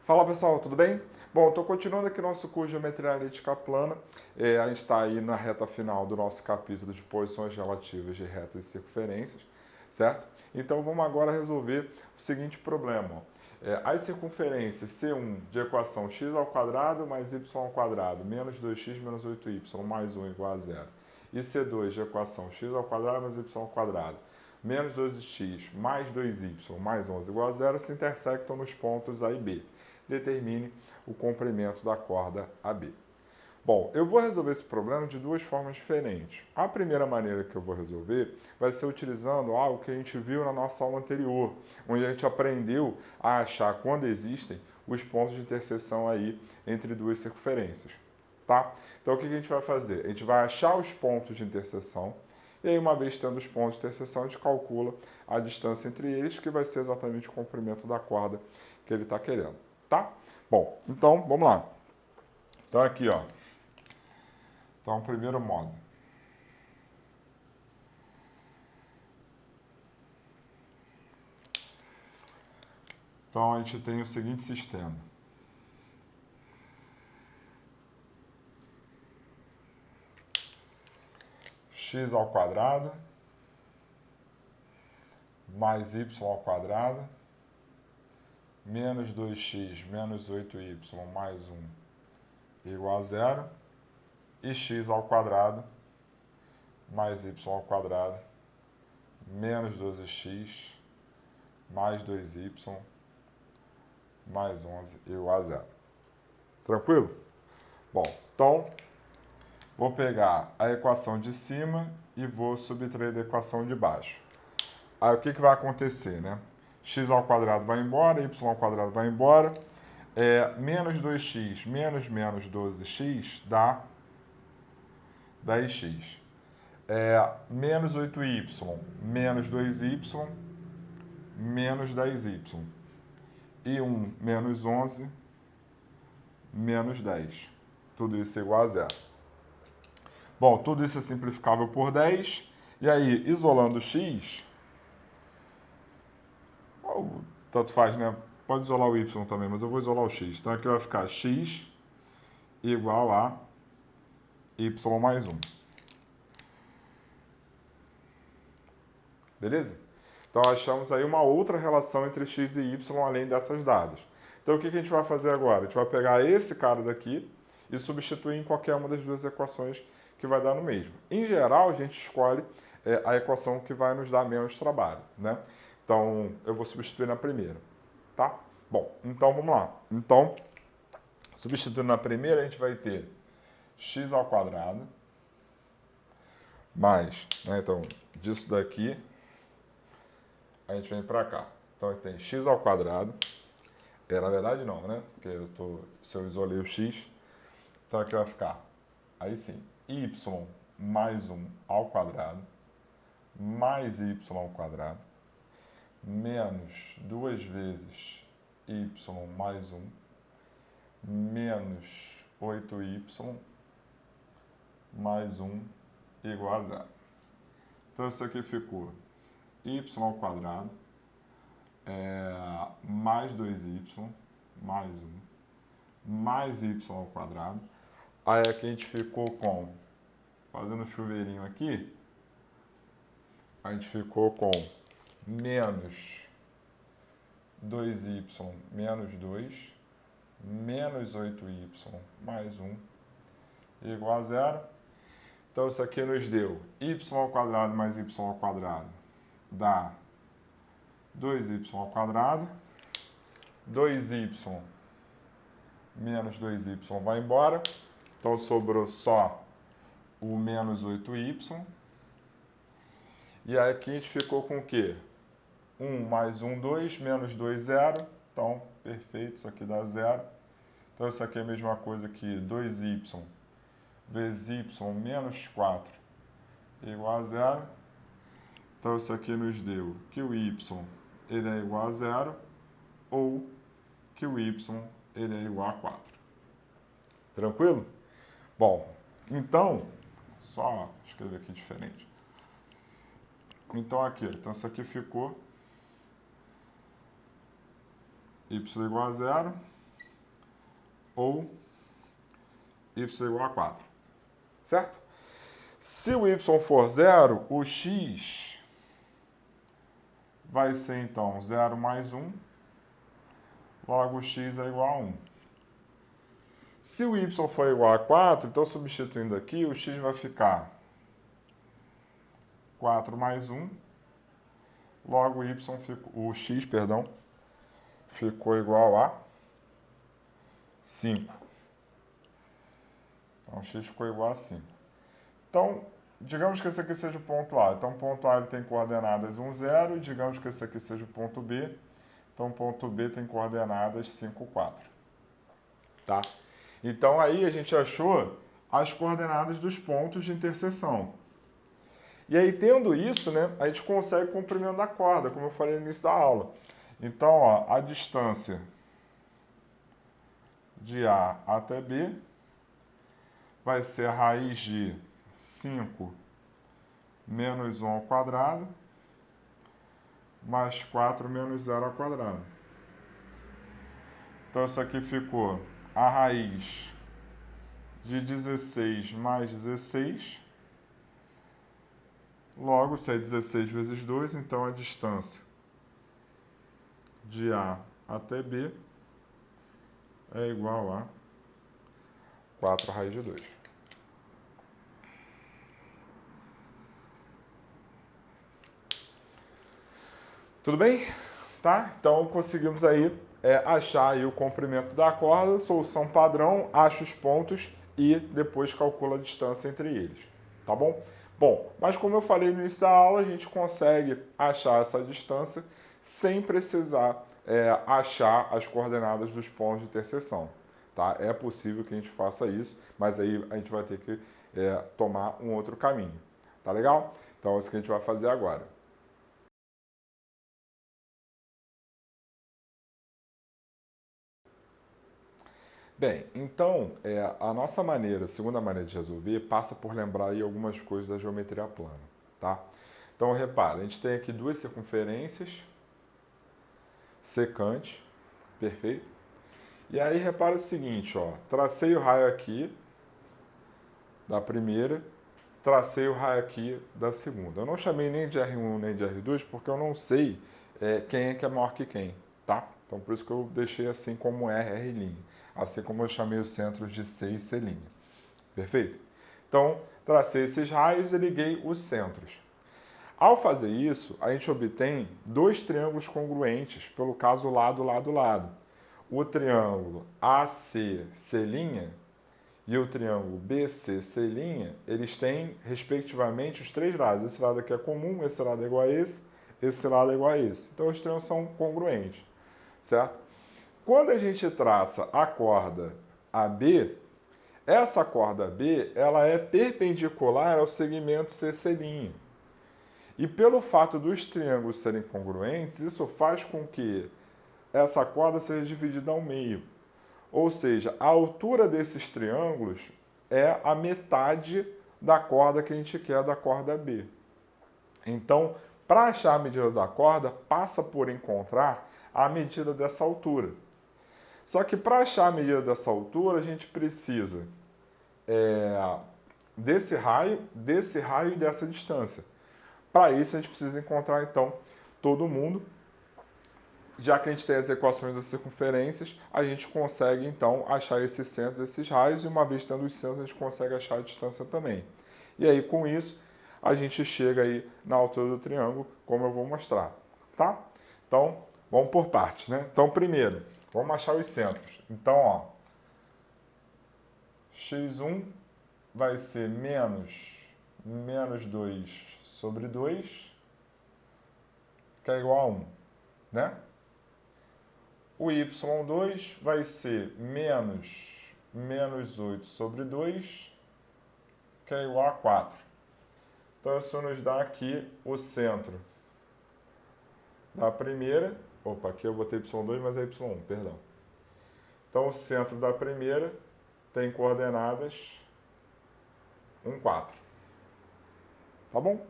Fala pessoal, tudo bem? Bom, estou continuando aqui nosso curso de Geometria Analítica Plana. A gente está aí na reta final do nosso capítulo de posições relativas de retas e circunferências, certo? Então vamos agora resolver o seguinte problema. As circunferências C1 de equação x ao quadrado mais y ao quadrado menos 2x menos 8y mais 1 igual a zero. E C2 de equação x ao quadrado mais y ao quadrado menos 2x mais 2y mais 11 igual a zero se intersectam nos pontos A e B. Determine o comprimento da corda AB. Bom, eu vou resolver esse problema de duas formas diferentes. A primeira maneira que eu vou resolver vai ser utilizando algo que a gente viu na nossa aula anterior, onde a gente aprendeu a achar quando existem os pontos de interseção aí entre duas circunferências, tá? Então o que a gente vai fazer? A gente vai achar os pontos de interseção e aí uma vez tendo os pontos de interseção a gente calcula a distância entre eles, que vai ser exatamente o comprimento da corda que ele está querendo. Tá? Bom, então vamos lá. Então aqui, ó. Então, primeiro modo. Então a gente tem o seguinte sistema. X ao quadrado mais y ao quadrado menos 2x menos 8y mais 1 igual a zero, e x ao quadrado mais y ao quadrado menos 12x mais 2y mais 11 igual a zero. Tranquilo? Bom, então vou pegar a equação de cima e vou subtrair da equação de baixo. Aí o que vai acontecer, né? X ao quadrado vai embora, y ao quadrado vai embora. Menos 2x menos menos 12x dá 10x. Menos 8y menos 2y menos 10y. E 1 menos 11 menos 10. Tudo isso é igual a zero. Bom, tudo isso é simplificável por 10. E aí, isolando x, tanto faz, né? Pode isolar o y também, mas eu vou isolar o x. Então aqui vai ficar x igual a y mais 1. Beleza? Então achamos aí uma outra relação entre x e y além dessas dadas. Então o que a gente vai fazer agora? A gente vai pegar esse cara daqui e substituir em qualquer uma das duas equações que vai dar no mesmo. Em geral, a gente escolhe a equação que vai nos dar menos trabalho, né? Então, eu vou substituir na primeira, tá? Bom, então vamos lá. Então, substituindo na primeira, a gente vai ter x ao quadrado mais, né? Então, disso daqui, a gente vem para cá. Então, a gente tem x ao quadrado. Na verdade, não, né? Porque se eu isolei o x, então aqui vai ficar, aí sim, y mais 1 ao quadrado mais y ao quadrado menos 2 vezes y mais 1 menos 8y mais 1 igual a zero. Então isso aqui ficou y ao quadrado mais 2y mais 1 mais y ao quadrado. Aí aqui a gente ficou com, fazendo chuveirinho aqui, a gente ficou com menos 2y menos 2 menos 8y mais 1 igual a zero. Então isso aqui nos deu y ao quadrado mais y ao quadrado dá 2y ao quadrado, 2y menos 2y vai embora, então sobrou só o menos 8y. E aí aqui a gente ficou com o quê? 1 mais 1, 2, menos 2, 0. Então, perfeito, isso aqui dá 0. Então, isso aqui é a mesma coisa que 2y vezes y menos 4 igual a 0. Então, isso aqui nos deu que o y ele é igual a 0 ou que o y ele é igual a 4. Tranquilo? Bom, então, só escrever aqui diferente. Então, aqui, então isso aqui ficou y igual a 0 ou y igual a 4, certo? Se o y for 0, o x vai ser, então, 0 mais 1, logo x é igual a 1. Se o y for igual a 4, então, substituindo aqui, o x vai ficar 4 mais 1, logo o x, ficou igual a 5. Então, x ficou igual a 5. Então, digamos que esse aqui seja o ponto A. Então, o ponto A ele tem coordenadas 1, 0. Digamos que esse aqui seja o ponto B. Então, o ponto B tem coordenadas 5, 4. Tá? Então, aí a gente achou as coordenadas dos pontos de interseção. E aí, tendo isso, né, a gente consegue o comprimento da corda, como eu falei no início da aula. Então, ó, a distância de A até B vai ser a raiz de 5 menos 1 ao quadrado, mais 4 menos 0 ao quadrado. Então, isso aqui ficou a raiz de 16 mais 16. Logo, se é 16 vezes 2, então a distância de A até B é igual a 4 raiz de 2. Tudo bem? Tá? Então, conseguimos aí achar aí o comprimento da corda, solução padrão, acha os pontos e depois calcula a distância entre eles. Tá bom? Bom, mas como eu falei no início da aula, a gente consegue achar essa distância sem precisar achar as coordenadas dos pontos de interseção. Tá? É possível que a gente faça isso, mas aí a gente vai ter que tomar um outro caminho. Tá legal? Então é isso que a gente vai fazer agora. Bem, então, a nossa maneira, a segunda maneira de resolver, passa por lembrar aí algumas coisas da geometria plana, tá? Então, repara, a gente tem aqui duas circunferências secantes, perfeito? E aí, repara o seguinte, ó, tracei o raio aqui da primeira, tracei o raio aqui da segunda. Eu não chamei nem de R1 nem de R2, porque eu não sei quem é que é maior que quem, tá? Então, por isso que eu deixei assim como R'. Assim como eu chamei os centros de C e C'. Perfeito? Então, tracei esses raios e liguei os centros. Ao fazer isso, a gente obtém dois triângulos congruentes, pelo caso lado, lado, lado. O triângulo AC, C' e o triângulo BC, C', eles têm, respectivamente, os três lados. Esse lado aqui é comum, esse lado é igual a esse lado é igual a esse. Então, os triângulos são congruentes, certo? Quando a gente traça a corda AB, essa corda B ela é perpendicular ao segmento CC'. E pelo fato dos triângulos serem congruentes, isso faz com que essa corda seja dividida ao meio. Ou seja, a altura desses triângulos é a metade da corda que a gente quer da corda B. Então, para achar a medida da corda, passa por encontrar a medida dessa altura. Só que para achar a medida dessa altura, a gente precisa desse raio e dessa distância. Para isso, a gente precisa encontrar, então, todo mundo. Já que a gente tem as equações das circunferências, a gente consegue, então, achar esses centros, esses raios, e uma vez tendo os centros, a gente consegue achar a distância também. E aí, com isso, a gente chega aí na altura do triângulo, como eu vou mostrar, tá? Então, vamos por partes, né? Então, primeiro, vamos achar os centros. Então, ó, x1 vai ser menos 2 sobre 2, que é igual a 1, né? O y2 vai ser menos 8 sobre 2, que é igual a 4. Então, isso nos dá aqui o centro da primeira. Opa, aqui eu botei y2, mas é y1, perdão. Então, o centro da primeira tem coordenadas 1, 4. Tá bom?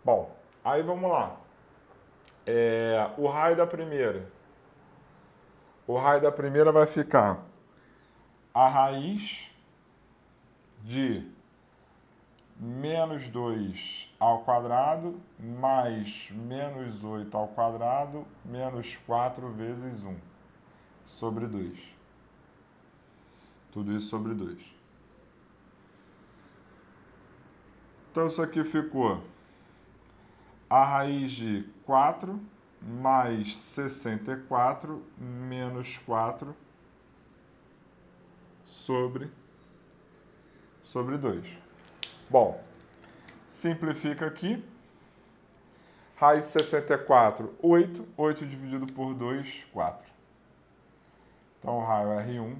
Bom, aí vamos lá. O raio da primeira. O raio da primeira vai ficar a raiz de menos 2 ao quadrado mais menos 8 ao quadrado menos 4 vezes 1 sobre 2. Tudo isso sobre 2. Então, isso aqui ficou a raiz de 4 mais 64 menos 4 sobre 2. Bom, simplifica aqui. Raiz de 64, 8. 8 dividido por 2, 4. Então, o raio R1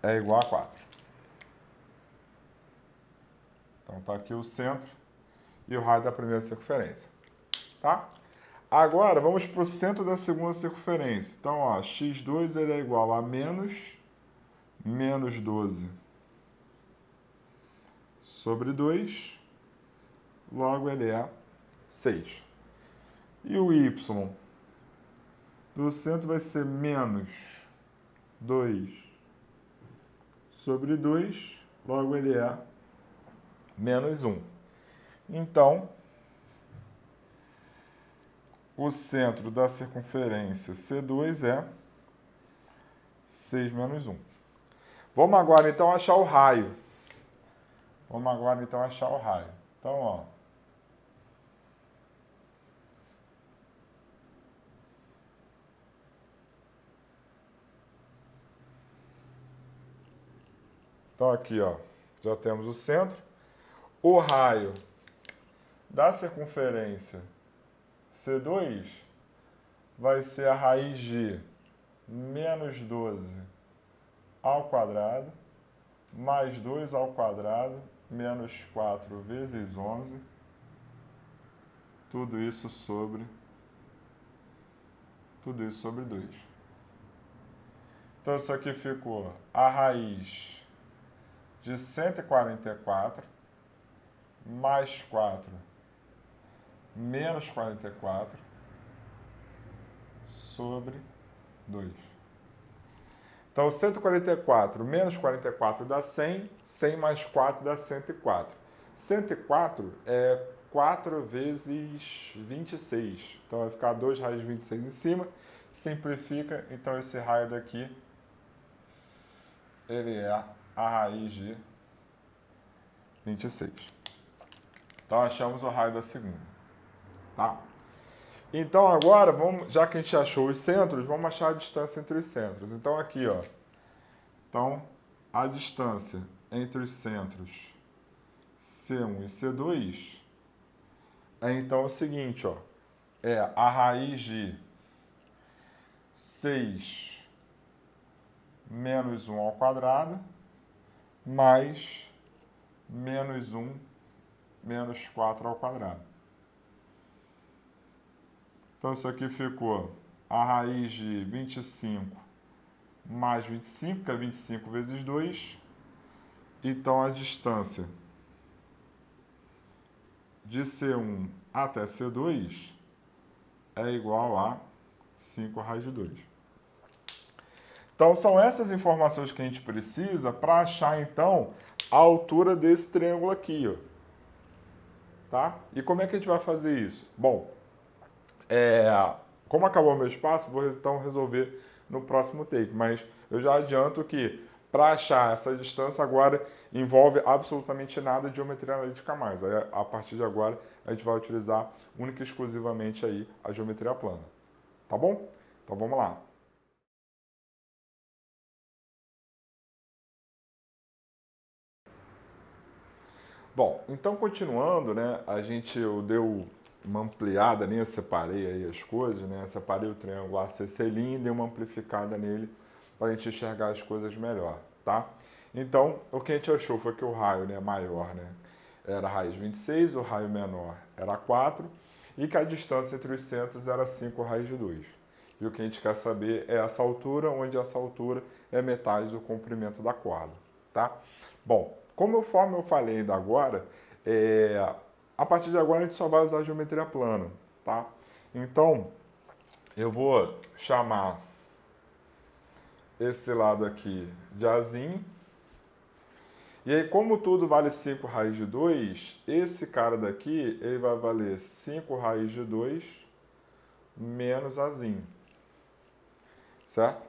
é igual a 4. Então, está aqui o centro e o raio da primeira circunferência. Tá? Agora, vamos para o centro da segunda circunferência. Então, ó, x2 ele é igual a menos 12 sobre 2, logo ele é 6. E o y do centro vai ser menos 2 sobre 2, logo ele é menos 1. Então, o centro da circunferência C2 é 6 menos 1. Vamos agora, então, achar o raio. Então, ó. Então, aqui, ó, já temos o centro. O raio da circunferência C2 vai ser a raiz de menos 12 ao quadrado mais 2 ao quadrado menos 4 vezes 11. Tudo isso sobre 2. Então, isso aqui ficou a raiz de 144 mais 4 menos 44 sobre 2. Então, 144 menos 44 dá 100, 100 mais 4 dá 104. 104 é 4 vezes 26. Então, vai ficar 2 raios de 26 em cima. Simplifica, então esse raio daqui, ele é a raiz de 26. Então, achamos o raio da segunda. Tá? Então, agora, já que a gente achou os centros, vamos achar a distância entre os centros. Então, aqui, ó. Então, a distância entre os centros C1 e C2 é, então, o seguinte, ó. É a raiz de 6 menos 1 ao quadrado mais menos 1 menos 4 ao quadrado. Então, isso aqui ficou a raiz de 25 mais 25, que é 25 vezes 2. Então, a distância de C1 até C2 é igual a 5 raiz de 2. Então, são essas informações que a gente precisa para achar, então, a altura desse triângulo aqui, ó. Tá? E como é que a gente vai fazer isso? Bom, como acabou o meu espaço, vou então resolver no próximo take, mas eu já adianto que para achar essa distância agora envolve absolutamente nada de geometria analítica a mais. Aí, a partir de agora a gente vai utilizar única e exclusivamente aí a geometria plana. Tá bom? Então vamos lá. Bom, então continuando, né, eu dei uma ampliada, eu separei aí as coisas, né, separei o triângulo ACC e dei uma amplificada nele para a gente enxergar as coisas melhor, tá? Então, o que a gente achou foi que o raio, né, maior, né, era a raiz 26, o raio menor era 4 e que a distância entre os centros era 5 raiz de 2. E o que a gente quer saber é essa altura, onde essa altura é metade do comprimento da corda, tá? Bom, conforme eu falei ainda agora, a partir de agora a gente só vai usar a geometria plana, tá? Então, eu vou chamar esse lado aqui de Azinho. E aí, como tudo vale 5 raiz de 2, esse cara daqui, ele vai valer 5 raiz de 2 menos Azinho. Certo?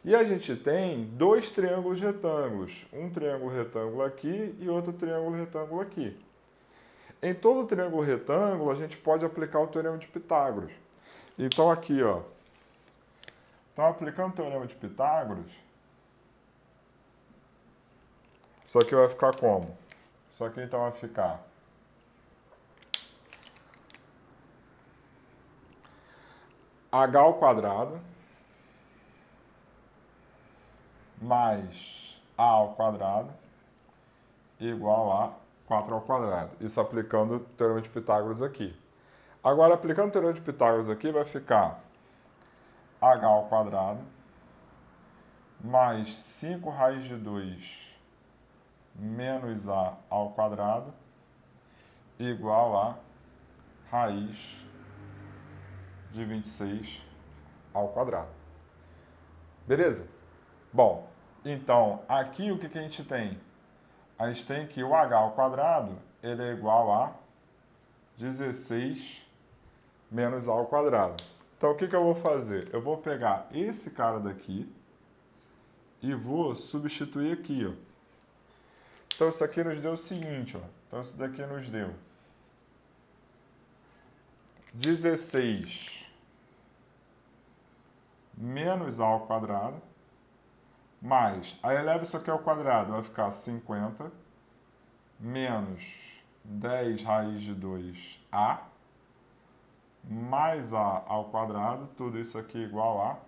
E a gente tem dois triângulos retângulos. Um triângulo retângulo aqui e outro triângulo retângulo aqui. Em todo triângulo retângulo, a gente pode aplicar o teorema de Pitágoras. Então, aqui, ó. Então, aplicando o teorema de Pitágoras, isso aqui vai ficar como? Isso aqui, então, vai ficar h ao quadrado mais a ao quadrado igual a 4 ao quadrado. Isso aplicando o teorema de Pitágoras aqui. Agora, aplicando o teorema de Pitágoras aqui, vai ficar h ao quadrado mais 5 raiz de 2 menos a ao quadrado igual a raiz de 26 ao quadrado. Beleza? Bom, então, aqui o que a gente tem? A gente tem que o h ao quadrado, ele é igual a 16 menos a ao quadrado. Então, o que eu vou fazer? Eu vou pegar esse cara daqui e vou substituir aqui, ó. Então, isso aqui nos deu o seguinte, ó. Então, isso daqui nos deu 16 menos a ao quadrado, mais, aí eleva isso aqui ao quadrado, vai ficar 50, menos 10 raiz de 2a, mais a ao quadrado, tudo isso aqui igual a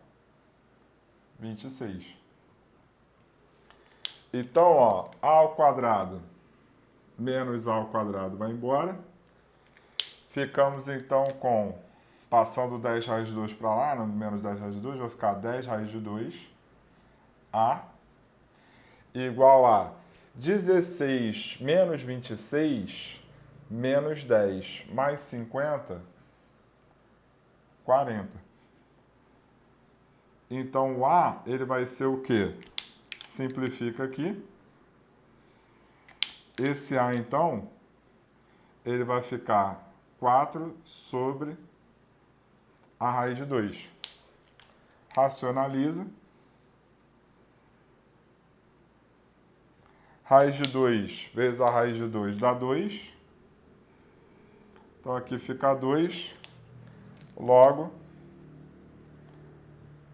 26. Então, ó, a ao quadrado menos a ao quadrado vai embora. Ficamos, então, com, passando 10 raiz de 2 para lá, né, menos 10 raiz de 2, vai ficar 10 raiz de 2, a, igual a 16 menos 26, menos 10, mais 50, 40. Então, o a, ele vai ser o quê? Simplifica aqui. Esse a, então, ele vai ficar 4 sobre a raiz de 2. Racionaliza. Raiz de 2 vezes a raiz de 2 dá 2. Então, aqui fica 2. Logo,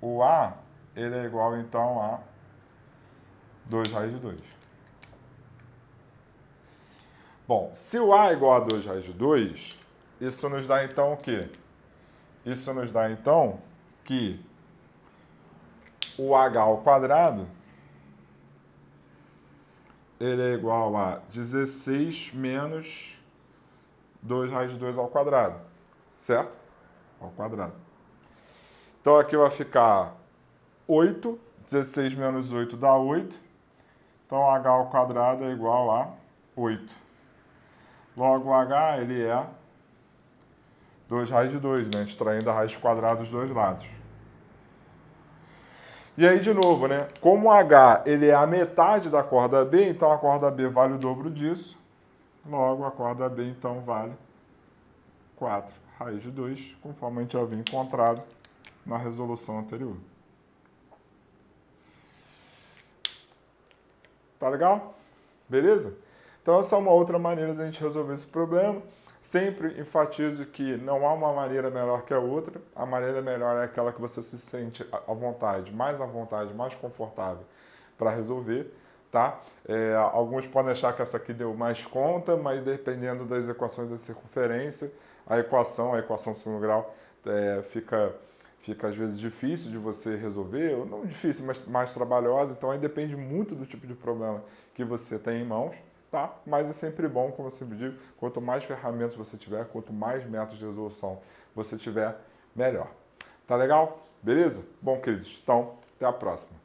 o a, ele é igual, então, a 2 raiz de 2. Bom, se o a é igual a 2 raiz de 2, isso nos dá, então, o quê? Isso nos dá, então, que o h ao quadrado, ele é igual a 16 menos 2 raiz de 2 ao quadrado, certo? Ao quadrado. Então, aqui vai ficar 8, 16 menos 8 dá 8. Então, h ao quadrado é igual a 8. Logo, o h, ele é 2 raiz de 2, né? Extraindo a raiz quadrada dos dois lados. E aí, de novo, né? Como o h, ele é a metade da corda B, então a corda B vale o dobro disso. Logo, a corda B, então, vale 4 raiz de 2, conforme a gente já havia encontrado na resolução anterior. Tá legal? Beleza? Então, essa é uma outra maneira de a gente resolver esse problema. Sempre enfatizo que não há uma maneira melhor que a outra. A maneira melhor é aquela que você se sente à vontade, mais confortável para resolver, tá? Alguns podem achar que essa aqui deu mais conta, mas dependendo das equações da circunferência, a equação de segundo grau fica às vezes difícil de você resolver, ou não difícil, mas mais trabalhosa. Então aí depende muito do tipo de problema que você tem em mãos. Tá? Mas é sempre bom, como eu sempre digo, quanto mais ferramentas você tiver, quanto mais métodos de resolução você tiver, melhor. Tá legal? Beleza? Bom, queridos, então, até a próxima.